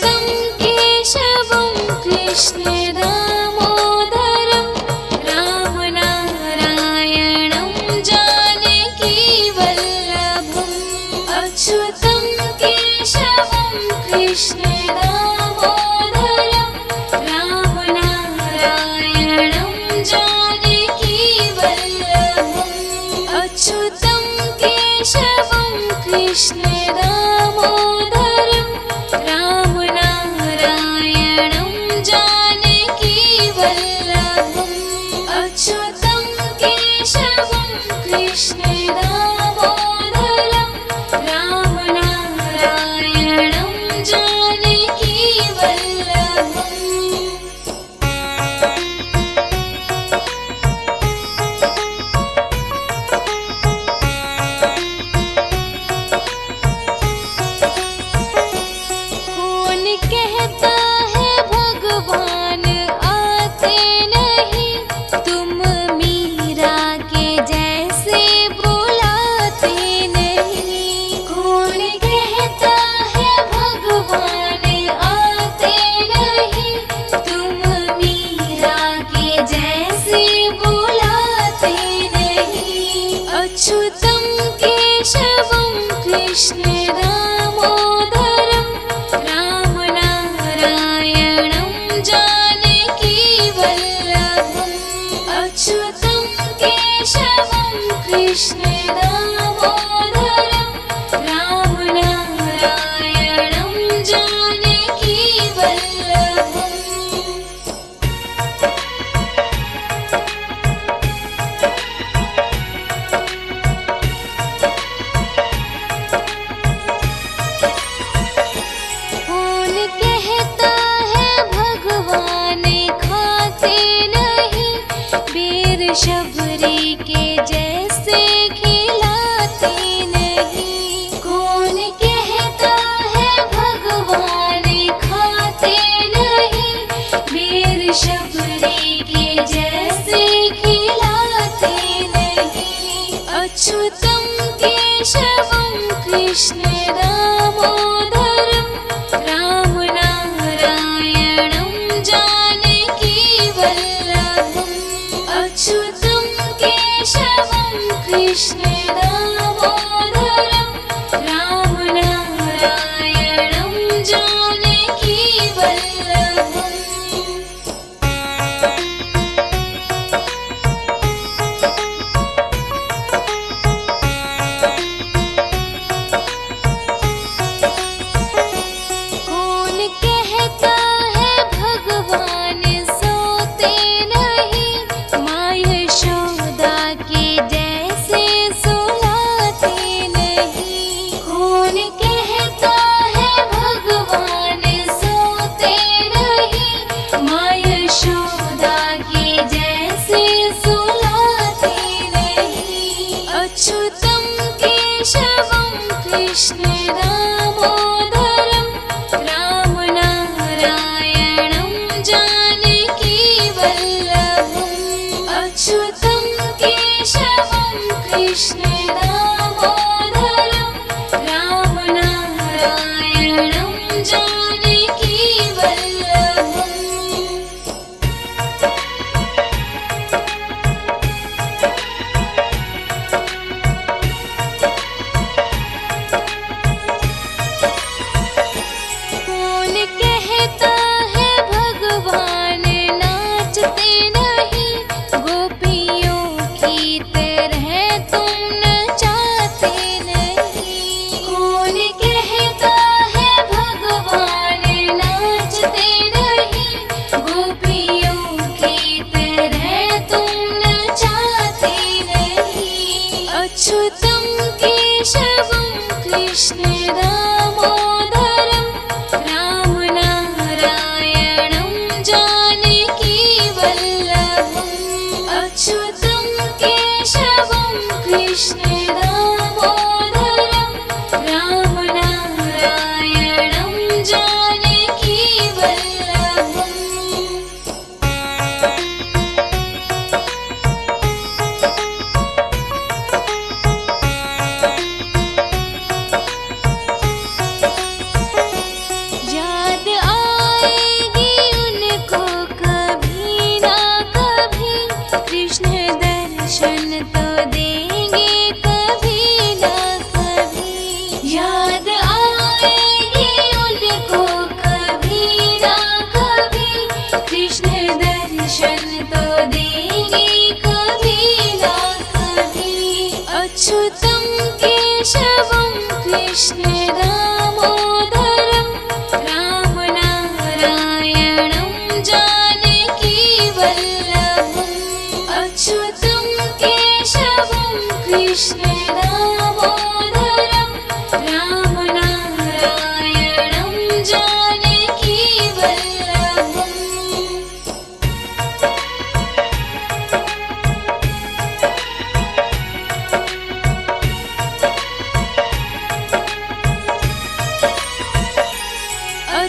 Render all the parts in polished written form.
अच्युतं केशवं कृष्ण दामोदरं रामनारायणं जानकीवल्लभम् अच्युतं केशवं कृष्ण दामोदरं रामनारायणं जानकीवल्लभम् अच्युतं केशवं कृष्ण दामोदरं रामनारायणं जानकीवल्लभम्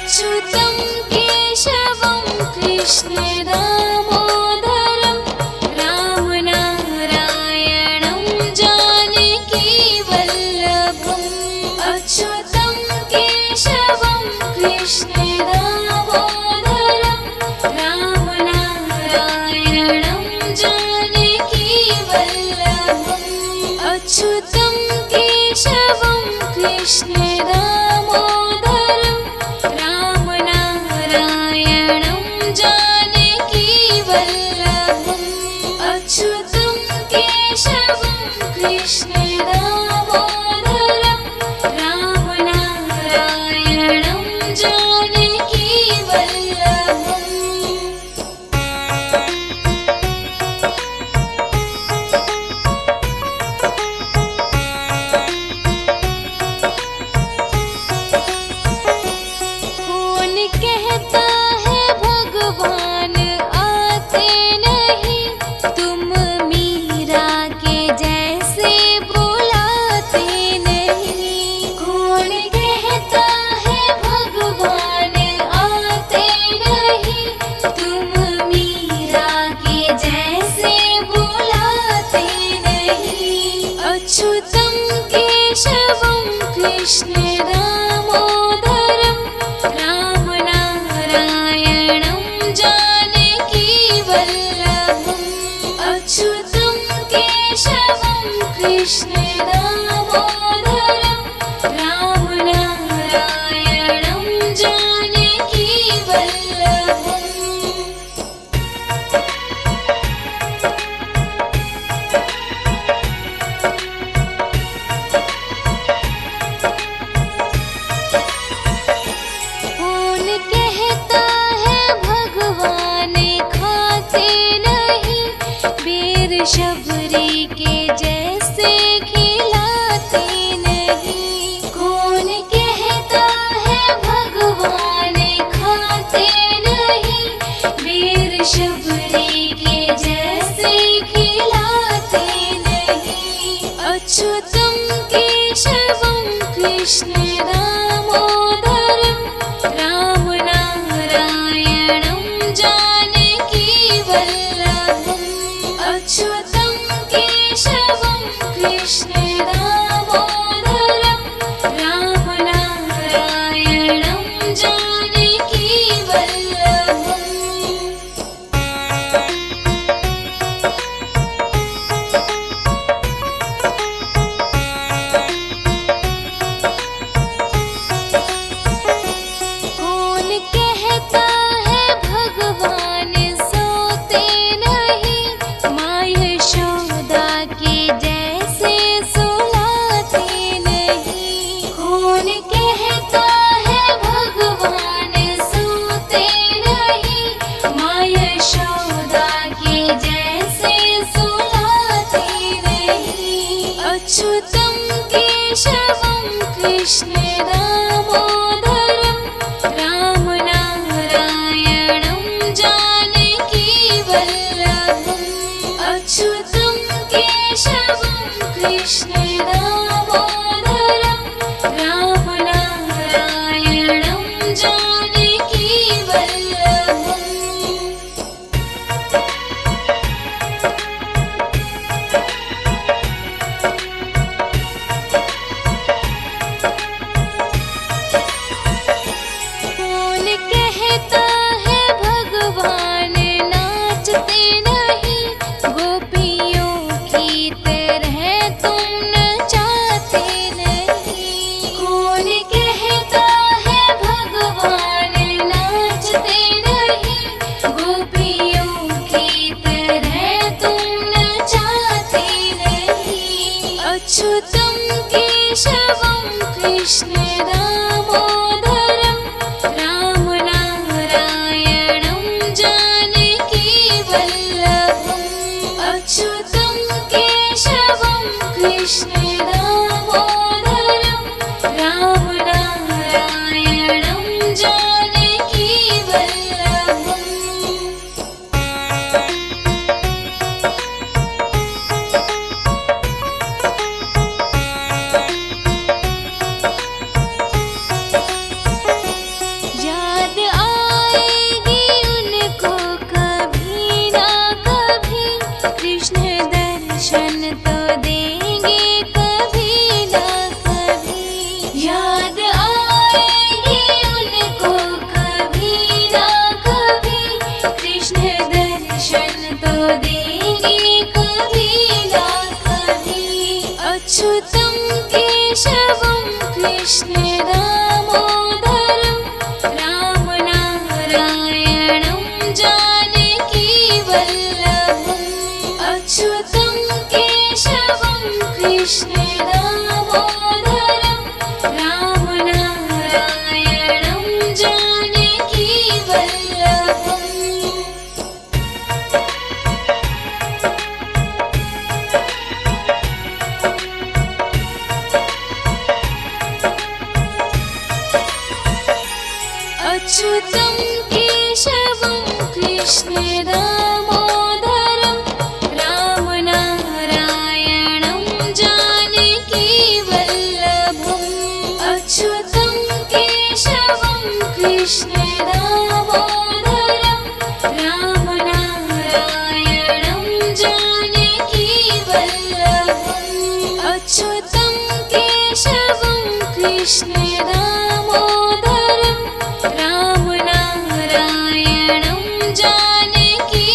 अच्युतं केशवं कृष्ण दामोदरं रामनारायणं जानकीवल्लभम् अच्युतं केशवं कृष्ण दामोदरं रामनारायणं जानकीवल्लभम् अच्युतं केशवं कृष्ण दामोदरं रामनारायणं जानकीवल्लभम् अच्युतं केशवं कृष्ण दामोदरं रामनारायणं जानकीवल्लभम् अच्युतं केशवं कृष्ण दामोदरं रामनारायणं जानकीवल्लभम् अच्युतं केशवं कृष्ण दामोदरं रामनारायणं जानकीवल्लभम्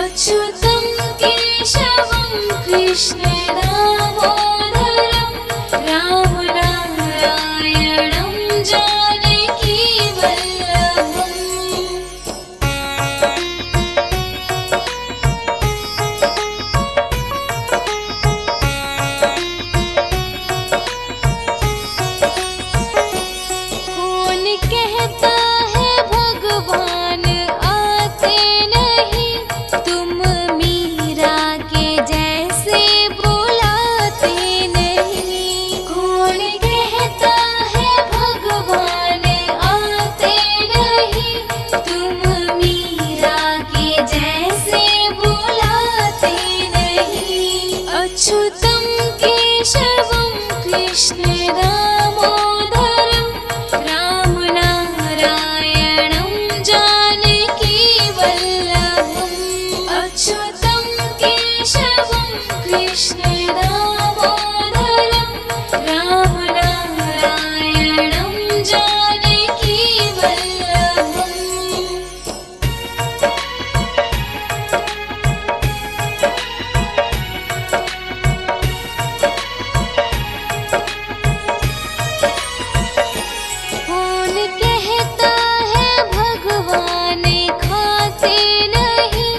अच्युतं केशवं कृष्ण दामोदरं रामनारायणं जानकीवल्लभम् कौन कहता है भगवान आते नहीं, तुम मीरा के जैसे बुलाते नहीं। कौन कहता है भगवान आते नहीं, तुम मीरा के जैसे बुलाते नहीं। अच्युतं केशवं कृष्ण दामोदरं रामनारायणं जानकीवल्लभम् अच्युतं केशवं कृष्ण दामोदरं रामनारायणं जानकीवल्लभम् कौन कहता है भगवान खाते नहीं,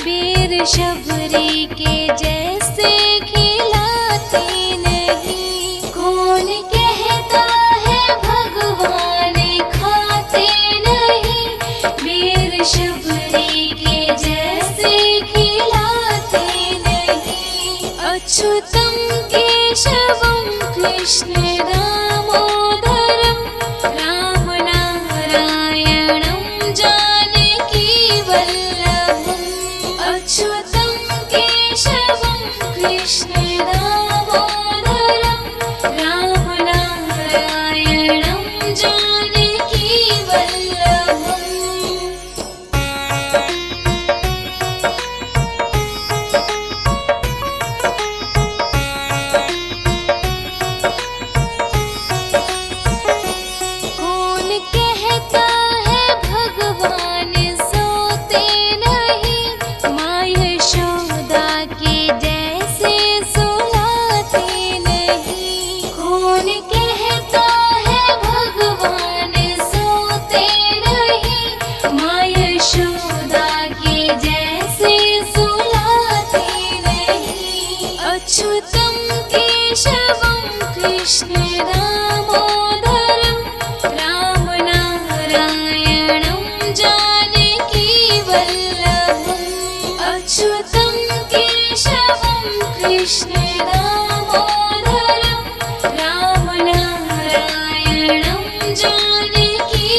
बेर शबरी के जैसे खिलाते नहीं। कौन कहता है भगवान खाते नहीं, बेर शबरी के जैसे खिलाते नहीं। अच्युतं केशवं कृष्ण दामोदरं रामनारायणं जानकीवल्लभम् अच्युतं केशवं कृष्ण दामोदरं रामनारायणं जानकीवल्लभम् कौन कहता है भगवान सोते नहीं, माँ यशोदा के जैसे सुलाते नहीं। कौन कहता है भगवान सोते नहीं, माँ यशोदा के जैसे सुलाते नहीं। अच्युतं केशवं कृष्ण दामोदरं रामनारायणं जानकीवल्लभम् अच्युतं केशवं कृष्ण दामोदरं रामनारायणं जानकीवल्लभम्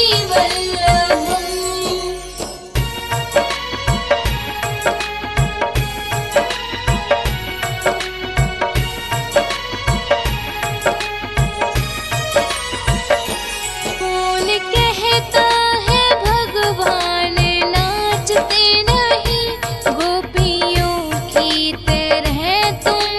कौन कहता है भगवान नाचते नहीं, गोपियों की तरह तुम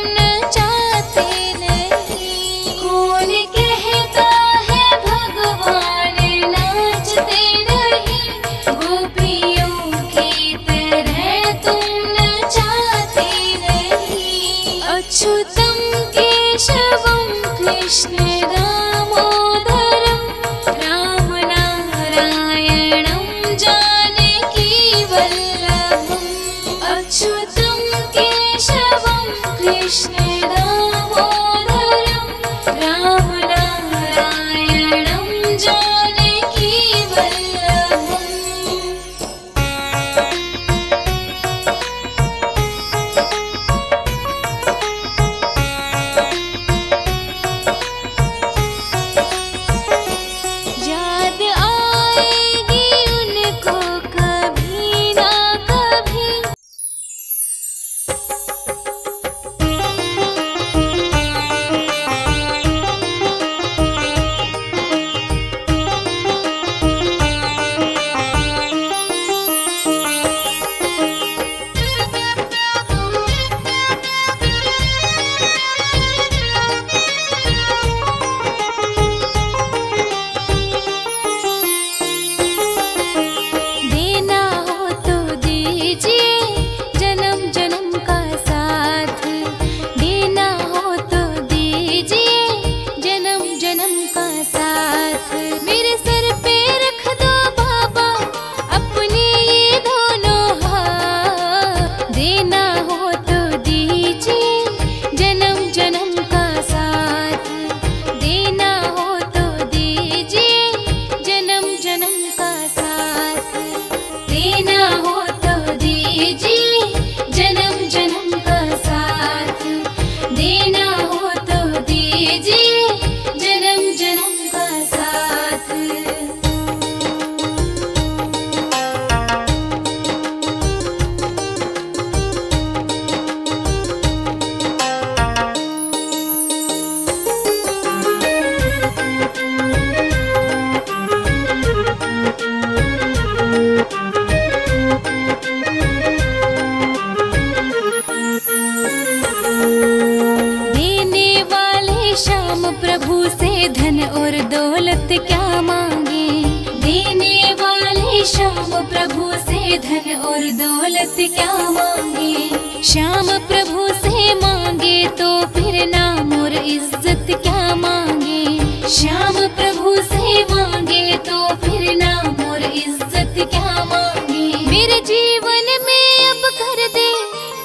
से धन और दौलत क्या मांगे, श्याम प्रभु से मांगे तो फिर नाम और इज्जत क्या मांगे, श्याम प्रभु से मांगे तो फिर नाम और इज्जत क्या मांगे। मेरे जीवन में अब कर दे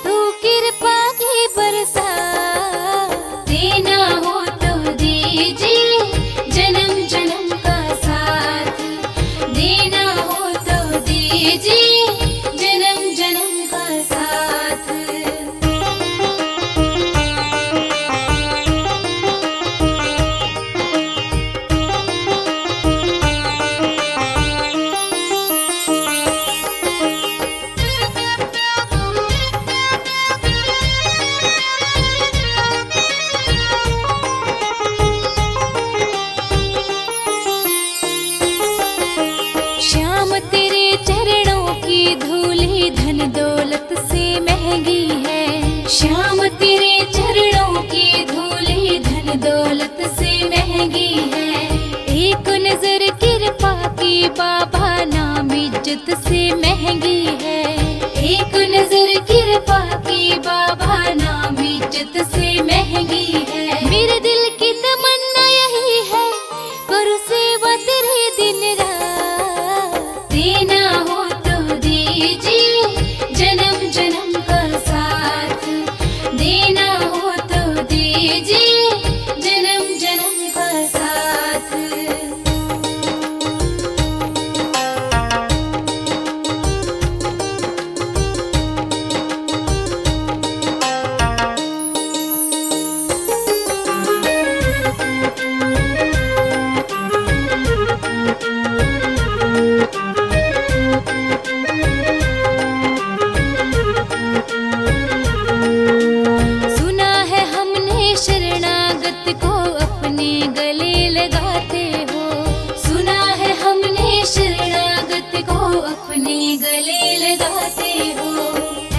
तू कृपा की बरसा, देना हो तो दीजिए जन्म जन्म का साथ, देना हो तो दीजिए जन्म जन्म का साथ। श्याम तेरे चरणों की धूली धन दौलत से महंगी है, श्याम तेरे चरणों की धूली धन दौलत से महंगी है। एक नजर कृपा की बाबा नाम इज्जत से महंगी है, एक नजर कृपा की बाबा नाम इज्जत से महंगी है। मेरे दिल की तमन्ना यही है करूँ सेवा तेरे दिन रात, देना हो तो दीजिए जन्म जन्म का साथ, देना हो तो दीजिए जन्म जन्म का साथ। सुना है हमने शरणागत को अपने गले लगाते हो, सुना है हमने शरणागत को अपने गले लगाते हो।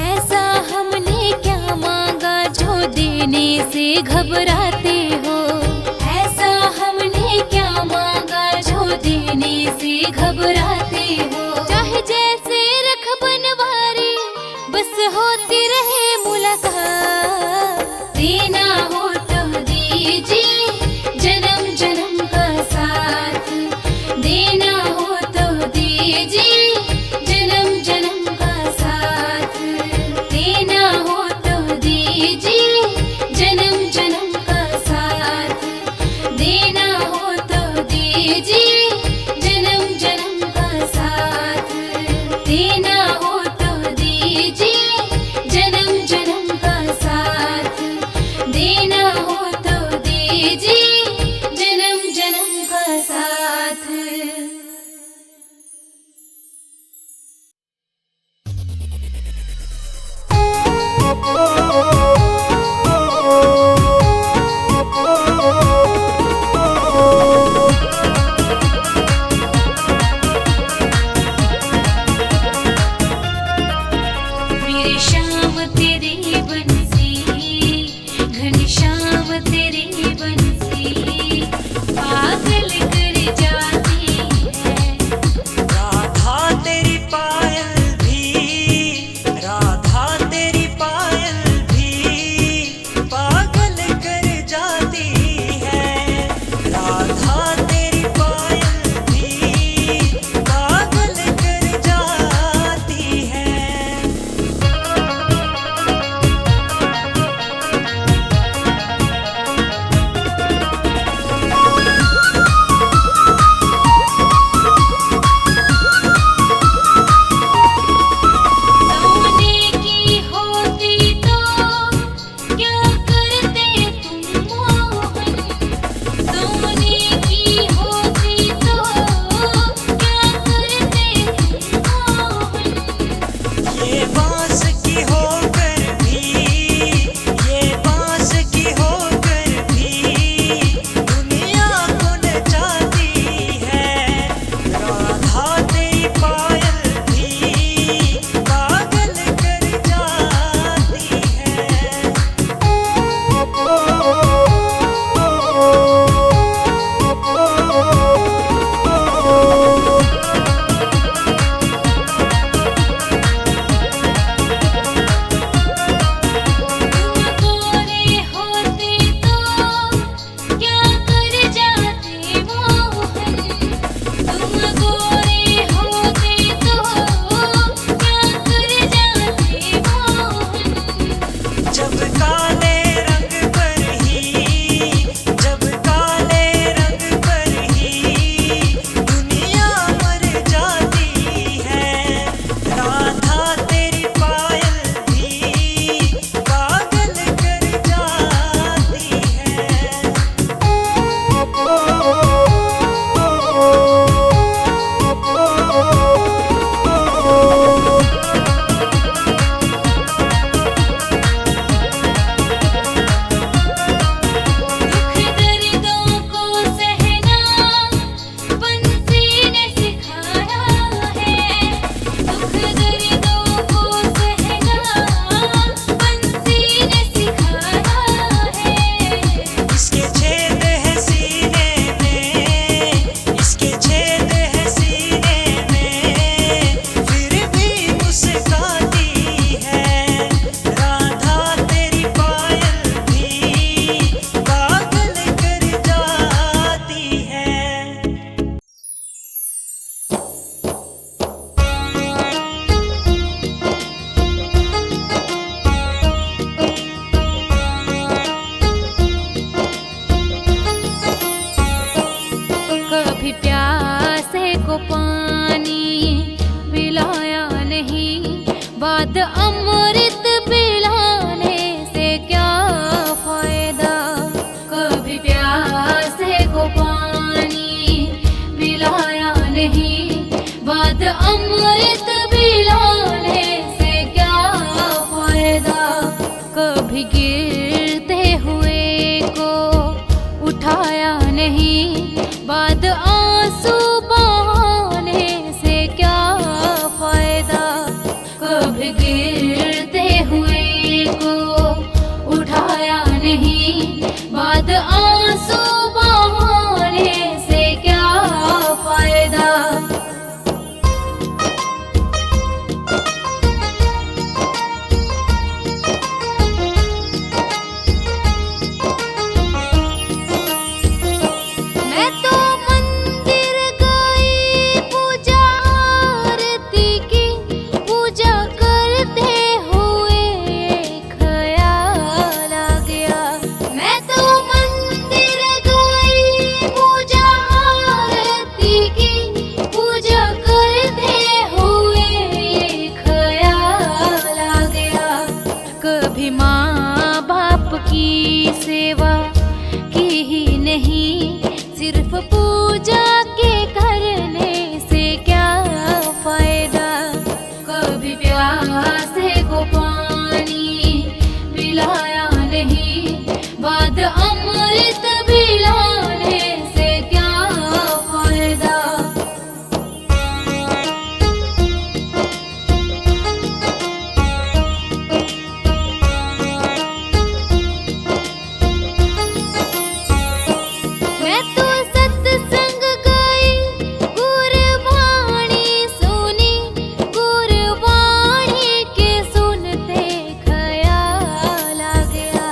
ऐसा हमने क्या मांगा जो देने से घबराते हो, ऐसा हमने क्या मांगा जो देने से घबराते हो। चाहे जैसे रख बनवारी बस होती रहे मुलाकात, देना हो तो दीजिए जन्म जन्म का साथ, देना हो तो दीजिए जन्म जन्म का साथ, देना हो तो दीजिए जन्म जन्म का साथ, देना हो तो दीजिए जन्म जन्म का साथ, देना हो तो दीजिए बाद अमृत पिलाने से क्या फायदा। कभी प्यासे को पानी पिलाया नहीं, बाद अमृत पिलाने से क्या फायदा। कभी गिरते हुए को उठाया नहीं, बाद आंसू बहाने से क्या फायदा। कभी गिरते हुए को उठाया नहीं, बाद आंसू बहाने से क्या फायदा। मैं तो मंदिर गई पूजा आरती की, पूजा करते हुए ख्याल आ गया। मैं तो मंदिर गई पूजा आरती की, पूजा करते हुए ख्याल आ गया। कभी माँ बाप की सेवा की ही नहीं, सिर्फ पूजा के करने से क्या फायदा। कभी प्यासे को पानी पिलाया नहीं, बाद अमृत पिलाने से क्या फायदा। मैं तो सत्संग गई, गुरबाणी सुनी, गुरबाणी के सुनते ख्याल आ गया।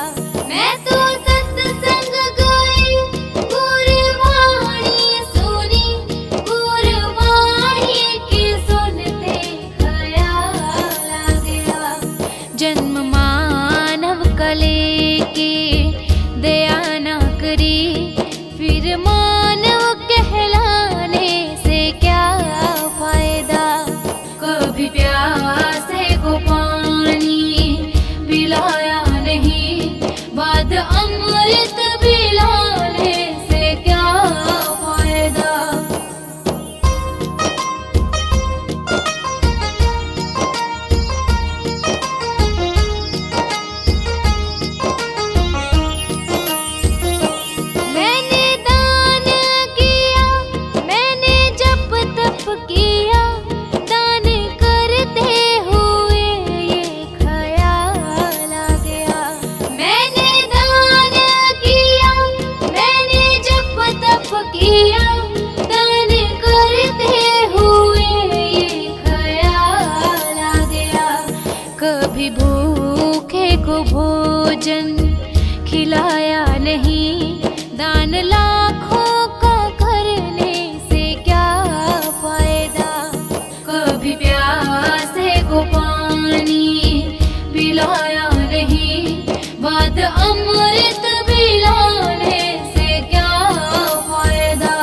मैं तो सत्संग गई, गुरबाणी सुनी, गुरबाणी के सुनते ख्याल आ गया। जन्म मानव का लेके दया न करी, फिर मानव कहलाने से क्या फायदा। कभी प्यासे को पानी पिलाया नहीं, बाद अमृत पिलाने से क्या फायदा। मैंने दान किया, मैंने जप तप किया, दान करते हुए ये ख्याल आ गया। मैंने दान किया, मैंने जप तप किया, दान करते हुए ये ख्याल आ गया। कभी भूखे को भोजन खिलाया नहीं, दान लाखों का करने से क्या फायदा। कभी प्यासे को पानी पिलाया नहीं, बाद अमृत पिलाने से क्या फायदा।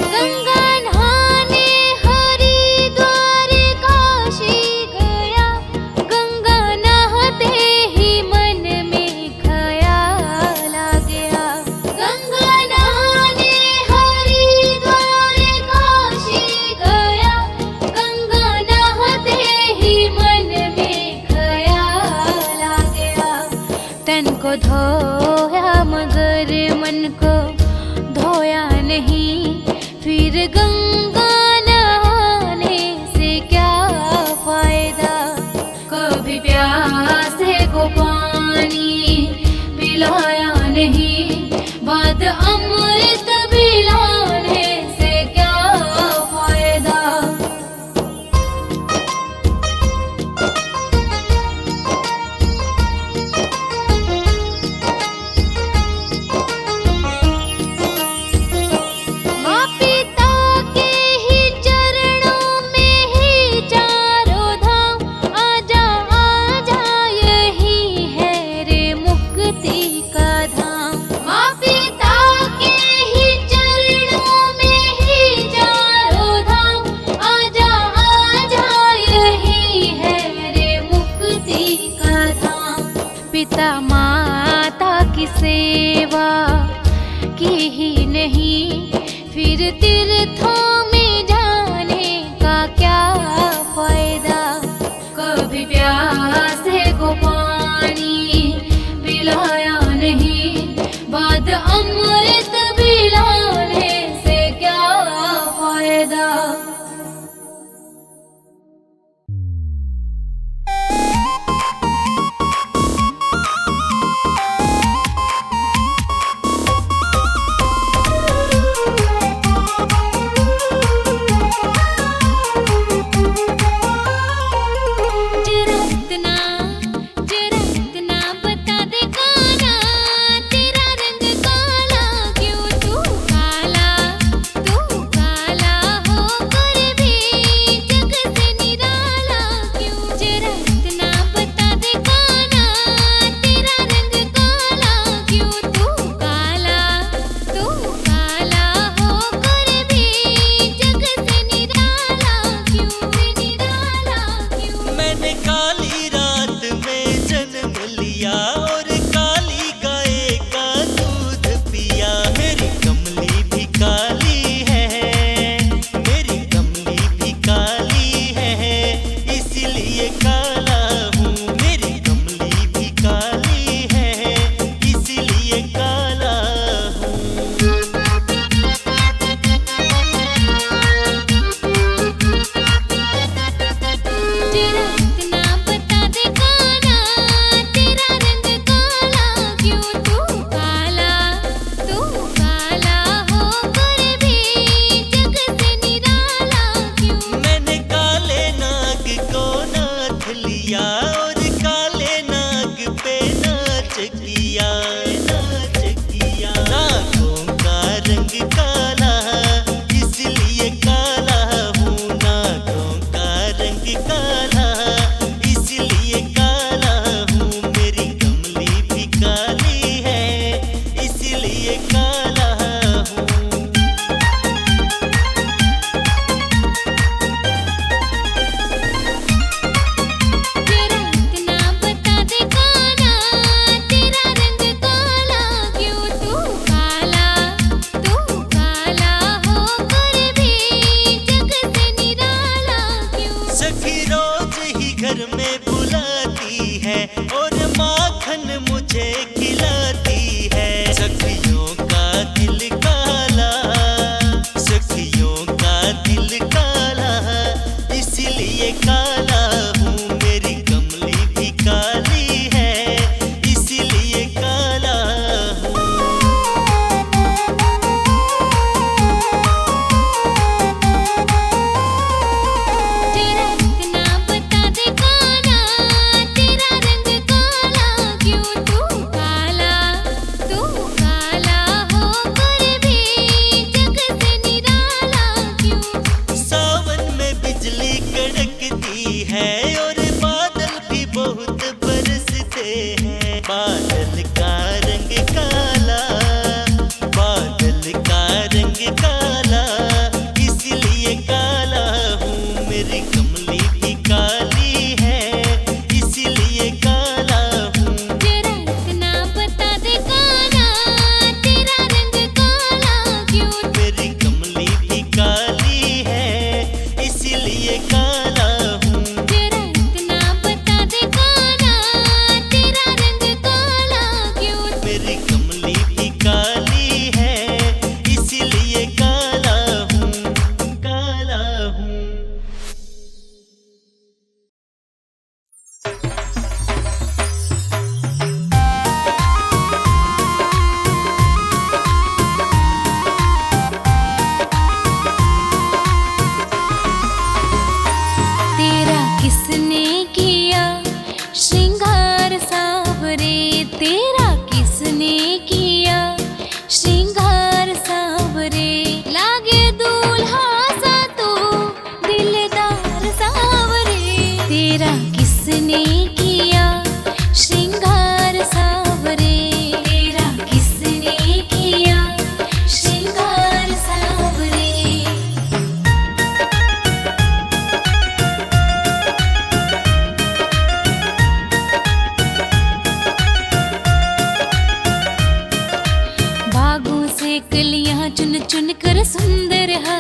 गंगा नहाने हरिद्वार काशी गया, गंगा नहाते ही मन में ख्याल आ गया। गंगा नहाने हरिद्वार काशी गया, गंगा नहाते ही मन में ख्याल आ गया। तन को धोया मगर मन को धोया नहीं, फिर गंगा नहाने से क्या फायदा। कभी प्यासे को पानी पिलाया नहीं, बाद अमृत पिलाने से क्या फायदा। पिता माता की सेवा की ही नहीं, फिर तीर्थों में जाने का क्या फायदा। कभी प्यासे को पानी पिलाया नहीं, बाद अमृत पिलाने से क्या फायदा।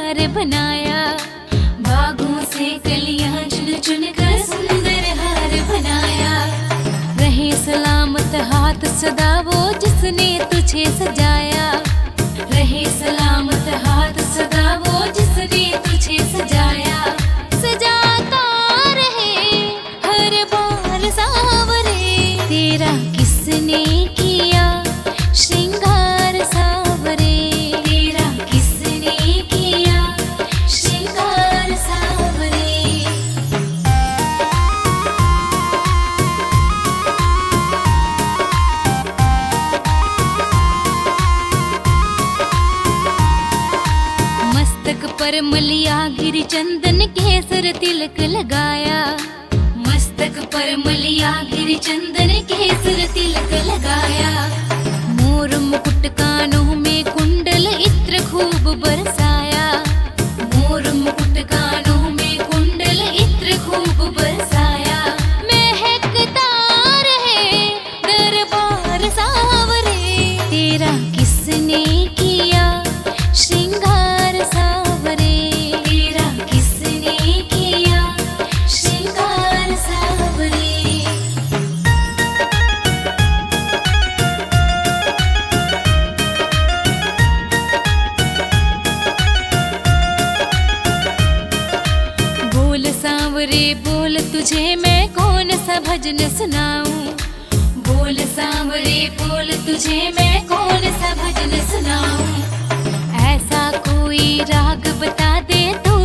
हार बनाया, बागों से कलियां चुन चुन कर सुंदर हार बनाया। रहे सलामत हाथ सदा वो जिसने तुझे सजाया, रहे सलामत हाथ सदा वो जिसने तुझे सजाया। सजाता रहे हर बार सांवरे, तेरा किसने किया श्रृंगार सांवरे, तेरा किसने किया श्रृंगार सांवरे। मस्तक पर मलिया गिरी चंदन केसर तिलक लगाया, मस्तक पर मलिया गिरी चंदन केसर तिलक लगाया। मोर मुकुट कानों में कुंडल इत्र खूब बरसाया, मोर मुकुट कानों में कुंडल इत्र खूब बरसाया। महकता रहे दरबार सांवरे, तेरा किसने किया श्रृंगार सांवरे, तेरा किसने किया श्रृंगार सांवरे। बोल सांवरे बोल तुझे मैं कौन सा भजन सुनाऊं, बोल सांवरे बोल तुझे मैं कौन सा भजन सुनाऊं। ऐसा कोई राग बता दे तो